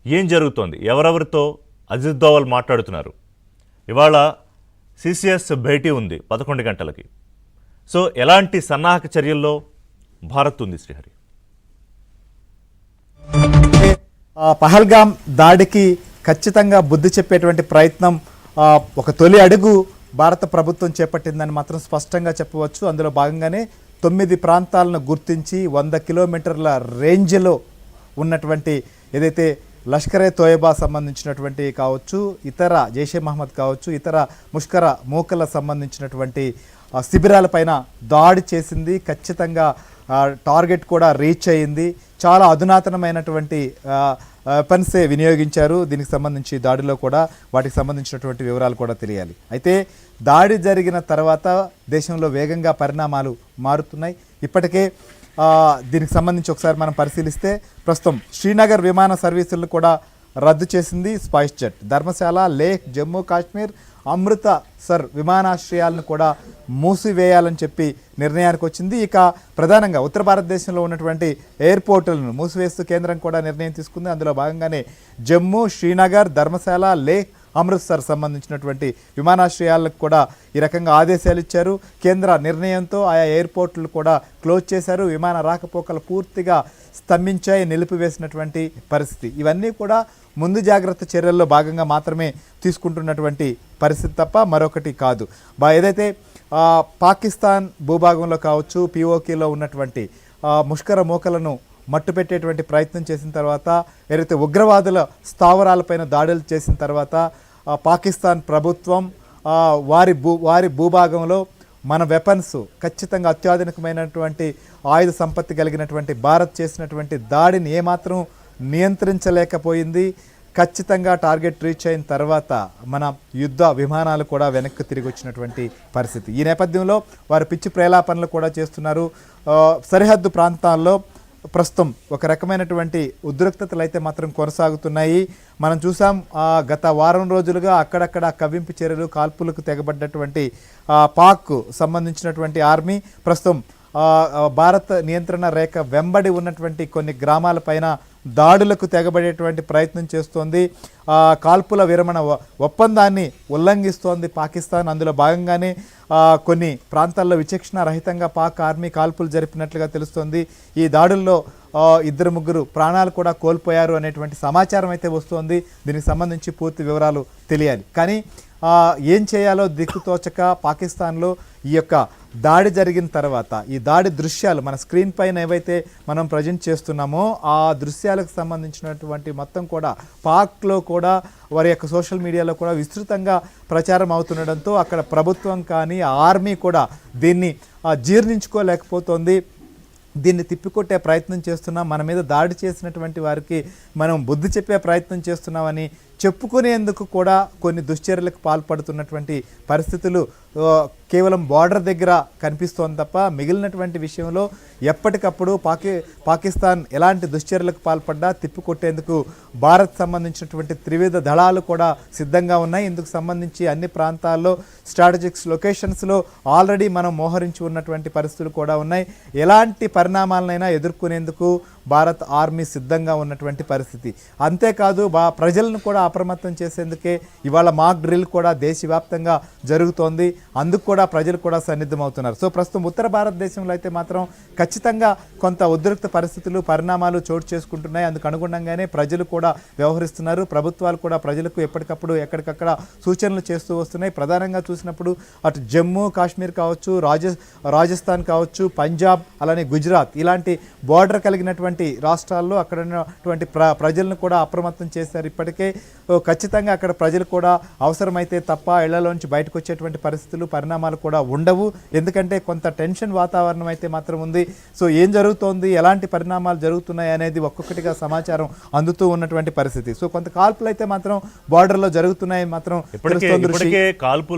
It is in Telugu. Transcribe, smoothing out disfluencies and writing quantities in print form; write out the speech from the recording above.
ఏం జరుగుతోంది, ఎవరెవరితో అజిత్ దోవల్ మాట్లాడుతున్నారు? ఇవాళ సిసిఎస్ భేటీ ఉంది 11 గంటలకి. సో ఎలాంటి సన్నాహక చర్యల్లో భారత్ ఉంది శ్రీహరి? పహల్గామ్ దాడికి ఖచ్చితంగా బుద్ధి చెప్పేటువంటి ప్రయత్నం ఒక తొలి అడుగు భారత ప్రభుత్వం చేపట్టిందని మాత్రం స్పష్టంగా చెప్పవచ్చు. అందులో భాగంగానే 9 ప్రాంతాలను గుర్తించి 100 కిలోమీటర్ల రేంజ్లో ఉన్నటువంటి ఏదైతే లష్కరే తోయబా సంబంధించినటువంటి కావచ్చు, ఇతర జైషే మహమ్మద్ కావచ్చు, ఇతర ముష్కర మూకల సంబంధించినటువంటి శిబిరాలపైన దాడి చేసింది. ఖచ్చితంగా టార్గెట్ కూడా రీచ్ అయ్యింది. చాలా అధునాతనమైనటువంటి వెపన్సే వినియోగించారు. దీనికి సంబంధించి దాడిలో కూడా వాటికి సంబంధించినటువంటి వివరాలు కూడా తెలియాలి. అయితే దాడి జరిగిన తర్వాత దేశంలో వేగంగా పరిణామాలు మారుతున్నాయి. ఇప్పటికే దీనికి సంబంధించి ఒకసారి మనం పరిశీలిస్తే ప్రస్తుతం శ్రీనగర్ విమాన సర్వీసులను కూడా రద్దు చేసింది స్పైస్ జెట్. ధర్మశాల, లేహ్, జమ్మూ కాశ్మీర్, అమృతసర్ విమానాశ్రయాలను కూడా మూసివేయాలని చెప్పి నిర్ణయానికి వచ్చింది. ఇక ప్రధానంగా ఉత్తర భారతదేశంలో ఉన్నటువంటి ఎయిర్పోర్టులను మూసివేస్తూ కేంద్రం కూడా నిర్ణయం తీసుకుంది. అందులో భాగంగానే జమ్మూ, శ్రీనగర్, ధర్మశాల, లేహ్, అమృత్సర్ సంబంధించినటువంటి విమానాశ్రయాలకు కూడా ఈ రకంగా ఆదేశాలు ఇచ్చారు. కేంద్ర నిర్ణయంతో ఆయా ఎయిర్పోర్టులు కూడా క్లోజ్ చేశారు. విమాన రాకపోకలు పూర్తిగా స్తంభించాయి, నిలిపివేసినటువంటి పరిస్థితి. ఇవన్నీ కూడా ముందు జాగ్రత్త చర్యల్లో భాగంగా మాత్రమే తీసుకుంటున్నటువంటి పరిస్థితి తప్ప మరొకటి కాదు. ఏదైతే పాకిస్తాన్ భూభాగంలో కావచ్చు, పిఓకేలో ఉన్నటువంటి ముష్కర మూకలను మట్టుపెట్టేటువంటి ప్రయత్నం చేసిన తర్వాత, ఏదైతే ఉగ్రవాదుల స్థావరాలపైన దాడులు చేసిన తర్వాత పాకిస్తాన్ ప్రభుత్వం వారి భూభాగంలో మన వెపన్స్ ఖచ్చితంగా అత్యాధునికమైనటువంటి ఆయుధ సంపత్తి కలిగినటువంటి భారత్ చేసినటువంటి దాడిని ఏమాత్రం నియంత్రించలేకపోయింది. ఖచ్చితంగా టార్గెట్ రీచ్ అయిన తర్వాత మన యుద్ధ విమానాలు కూడా వెనక్కి తిరిగి వచ్చినటువంటి పరిస్థితి. ఈ నేపథ్యంలో వారు పిచ్చి ప్రేలాపనలు కూడా చేస్తున్నారు. సరిహద్దు ప్రాంతాల్లో ప్రస్తుతం ఒక రకమైనటువంటి ఉద్రిక్తతలు అయితే మాత్రం కొనసాగుతున్నాయి. మనం చూసాం గత వారం రోజులుగా అక్కడక్కడ కవ్వింపు చర్యలు, కాల్పులకు తెగబడ్డటువంటి పాక్ సంబంధించినటువంటి ఆర్మీ ప్రస్తుతం భారత నియంత్రణ రేఖ వెంబడి ఉన్నటువంటి కొన్ని గ్రామాలపైన దాడులకు తెగబడేటువంటి ప్రయత్నం చేస్తోంది. కాల్పుల విరమణ ఒప్పందాన్ని ఉల్లంఘిస్తోంది పాకిస్తాన్. అందులో భాగంగానే కొన్ని ప్రాంతాల్లో విచక్షణ రహితంగా పాక్ ఆర్మీ కాల్పులు జరిపినట్లుగా తెలుస్తోంది. ఈ దాడుల్లో 2-3 ప్రాణాలు కూడా కోల్పోయారు అనేటువంటి సమాచారం అయితే వస్తోంది. దీనికి సంబంధించి పూర్తి వివరాలు తెలియాలి. కానీ ఏం చేయాలో దిక్కుతోచక పాకిస్తాన్లో ఈ యొక్క దాడి జరిగిన తర్వాత ఈ దాడి దృశ్యాలు మన స్క్రీన్ పైన ఏవైతే మనం ప్రజెంట్ చేస్తున్నామో ఆ దృశ్యాలకు సంబంధించినటువంటి మొత్తం కూడా పాక్లో కూడా వారి యొక్క సోషల్ మీడియాలో కూడా విస్తృతంగా ప్రచారం అవుతుండడంతో అక్కడ ప్రభుత్వం కానీ ఆర్మీ కూడా దీన్ని జీర్ణించుకోలేకపోతుంది. దీన్ని తిప్పికొట్టే ప్రయత్నం చేస్తున్నాం, మన మీద దాడి చేసినటువంటి వారికి మనం బుద్ధి చెప్పే ప్రయత్నం చేస్తున్నామని చెప్పుకునేందుకు కూడా కొన్ని దుశ్చర్యలకు పాల్పడుతున్నటువంటి పరిస్థితులు కేవలం బార్డర్ దగ్గర కనిపిస్తోంది తప్ప మిగిలినటువంటి విషయంలో ఎప్పటికప్పుడు పాకిస్తాన్ ఎలాంటి దుశ్చర్యలకు పాల్పడ్డా తిప్పికొట్టేందుకు భారత్ సంబంధించినటువంటి త్రివిధ దళాలు కూడా సిద్ధంగా ఉన్నాయి. ఇందుకు సంబంధించి అన్ని ప్రాంతాల్లో స్ట్రాటజిక్స్ లొకేషన్స్లో ఆల్రెడీ మనం మోహరించి ఉన్నటువంటి పరిస్థితులు కూడా ఉన్నాయి. ఎలాంటి పరిణామాలనైనా ఎదుర్కొనేందుకు భారత్ ఆర్మీ సిద్ధంగా ఉన్నటువంటి పరిస్థితి. అంతేకాదు ప్రజలను కూడా అప్రమత్తం చేసేందుకే ఇవాళ మాక్ డ్రిల్ కూడా దేశవ్యాప్తంగా జరుగుతోంది. అందుకు కూడా ప్రజలు కూడా సన్నిద్ధమవుతున్నారు. సో ప్రస్తుతం ఉత్తర భారతదేశంలో అయితే మాత్రం ఖచ్చితంగా కొంత ఉద్రిక్త పరిస్థితులు, పరిణామాలు చోటు చేసుకుంటున్నాయి. అందుకు అనుగుణంగానే ప్రజలు కూడా వ్యవహరిస్తున్నారు. ప్రభుత్వాలు కూడా ప్రజలకు ఎప్పటికప్పుడు ఎక్కడికక్కడ సూచనలు చేస్తూ వస్తున్నాయి. ప్రధానంగా చూసినప్పుడు అటు జమ్మూ కాశ్మీర్ కావచ్చు, రాజస్థాన్ కావచ్చు, పంజాబ్, అలానే గుజరాత్ ఇలాంటి బార్డర్ కలిగినటువంటి రాష్ట్రాల్లో అక్కడ ఉన్నటువంటి ప్రజలను కూడా అప్రమత్తం చేశారు. ఇప్పటికే ఖచ్చితంగా అక్కడ ప్రజలు కూడా అవసరమైతే తప్ప ఇళ్లలోంచి బయటకు వచ్చేటువంటి పరిస్థితులు, పరిణామాలు కూడా ఉండవు. ఎందుకంటే కొంత టెన్షన్ వాతావరణం అయితే మాత్రం ఉంది. సో ఏం జరుగుతోంది, ఎలాంటి పరిణామాలు జరుగుతున్నాయి అనేది ఒక్కొక్కటిగా సమాచారం అందుతూ ఉన్నటువంటి పరిస్థితి. సో కొంత కాల్పులు అయితే మాత్రం బార్డర్లో జరుగుతున్నాయి మాత్రం ఇప్పటికే కాల్పులు